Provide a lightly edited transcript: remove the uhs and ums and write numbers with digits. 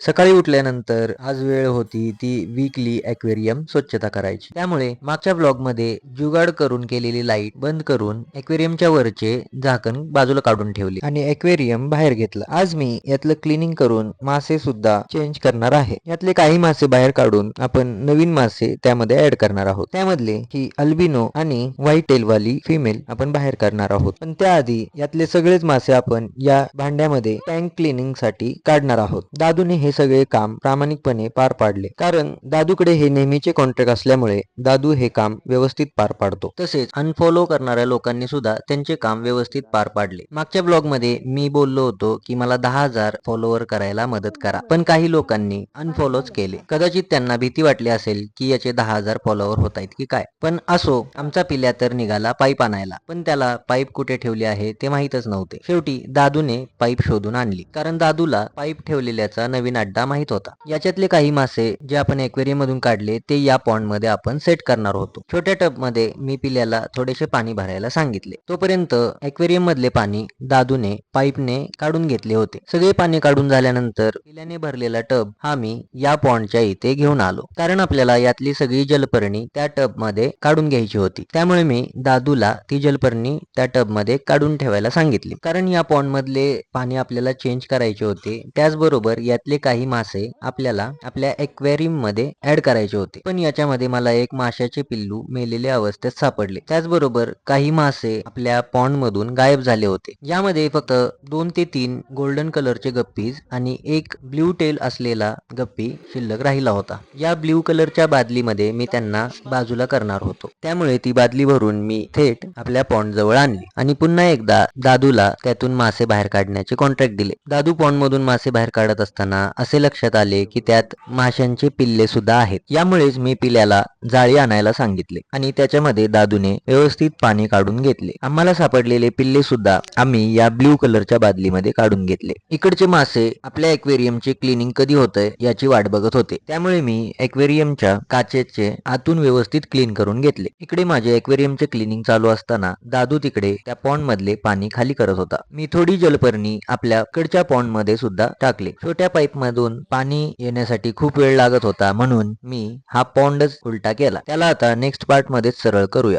सकाळी उठल्यानंतर आज वेळ होती ती वीकली ॲक्वेरियम स्वच्छता करायची. त्यामुळे मागच्या ब्लॉगमध्ये जुगाड करून केलेली लाईट बंद करून ॲक्वेरियमच्या वरचे झाकण बाजूला काढून ठेवले आणि ॲक्वेरियम बाहेर घेतला. आज मी यातलं क्लिनिंग करून मासे सुद्धा चेंज करणार आहे. यातले काही मासे बाहेर काढून आपण नवीन मासे त्यामध्ये ऍड करणार आहोत. त्यामधले ही अल्बिनो आणि व्हाईट टेलवाली फिमेल आपण बाहेर करणार आहोत. पण त्याआधी यातले सगळेच मासे आपण या भांड्यामध्ये टँक क्लिनिंग साठी काढणार आहोत. दादूने हे सगळे काम प्रामाणिकपणे पार पाडले, कारण दादूकडे हे नेहमीचे कॉन्ट्रॅक्ट असल्यामुळे दादू हे काम व्यवस्थित पार पाडतो. तसेच अनफॉलो करणाऱ्या लोकांनी सुद्धा त्यांचे काम व्यवस्थित पार पाडले. मागच्या ब्लॉग मध्ये मी बोललो होतो की मला 10,000 फॉलोअर करायला मदत करा, पण काही लोकांनी अनफॉलोच केले. कदाचित त्यांना भीती वाटली असेल की याचे 10,000 फॉलोअर होत आहेत की काय. पण असो, आमचा पिल्या तर निघाला पाईप आणायला, पण त्याला पाईप कुठे ठेवली आहे ते माहीतच नव्हते. शेवटी दादूने पाईप शोधून आणली, कारण दादूला पाईप ठेवलेल्याचा नवीन अड्डा माहित होता. याच्यातले काही मासे जे आपण ॲक्वेरियम मधून काढले ते या पॉन्ड मध्ये आपण सेट करणार होतो. छोट्या टब मध्ये मी पिल्याला थोडेसे पाणी भरायला सांगितले. तोपर्यंत ॲक्वेरियम मधले पाणी दादूने पाईपने काढून घेतले होते. सगळे पाणी काढून झाल्यानंतर पिल्याने भरलेला टब हा मी या पॉन्डच्या इथे घेऊन आलो, कारण आपल्याला यातली सगळी जलपर्णी त्या टब मध्ये काढून घ्यायची होती. त्यामुळे मी दादूला ती जलपर्णी त्या टब मध्ये काढून ठेवायला सांगितली, कारण या पॉन्ड मधले पाणी आपल्याला चेंज करायचे होते. त्याचबरोबर यातले काही मासे आपल्याला आपल्या ॲक्वेरियम मध्ये ऍड करायचे होते. पण याच्यामध्ये मला एक माशाचे पिल्लू मेलेल्या अवस्थेत सापडले. त्याचबरोबर काही मासे आपल्या पॉन्ड मधून गायब झाले होते. यामध्ये फक्त 2 ते 3 गोल्डन कलरचे गप्पीज आणि एक ब्ल्यू टेल असलेला गप्पी शिल्लक राहिला होता. या ब्ल्यू कलरच्या बादलीमध्ये मी त्यांना बाजूला करणार होतो. त्यामुळे ती बादली भरून मी थेट आपल्या पॉन्ड जवळ आणली आणि पुन्हा एकदा दादूला त्यातून मासे बाहेर काढण्याचे कॉन्ट्रॅक्ट दिले. दादू पॉन्ड मधून मासे बाहेर काढत असताना असे लक्षात आले की त्यात माशांचे पिल्ले सुद्धा आहेत. यामुळेच मी पिल्याला जाळी आणायला सांगितले आणि त्याच्यामध्ये दादूने व्यवस्थित पाणी काढून घेतले. आम्हाला सापडलेले पिल्ले सुद्धा आम्ही या ब्ल्यू कलरच्या बादलीमध्ये काढून घेतले. इकडचे मासे आपल्या ॲक्वेरियमचे क्लिनिंग कधी होतंय याची वाट बघत होते. त्यामुळे मी ॲक्वेरियमच्या काचेचे आतून व्यवस्थित क्लीन करून घेतले. इकडे माझे ॲक्वेरियमचे क्लिनिंग चालू असताना दादू तिकडे त्या पॉन्ड मधले पाणी खाली करत होता. मी थोडी जलपर्णी आपल्या कडच्या पॉन्ड मध्ये सुद्धा टाकले. छोट्या पाईप मधून पाणी येण्यासाठी खूप वेळ लागत होता, म्हणून मी हा पॉन्डच उलटा केला. त्याला आता नेक्स्ट पार्ट मध्ये सरळ करूया.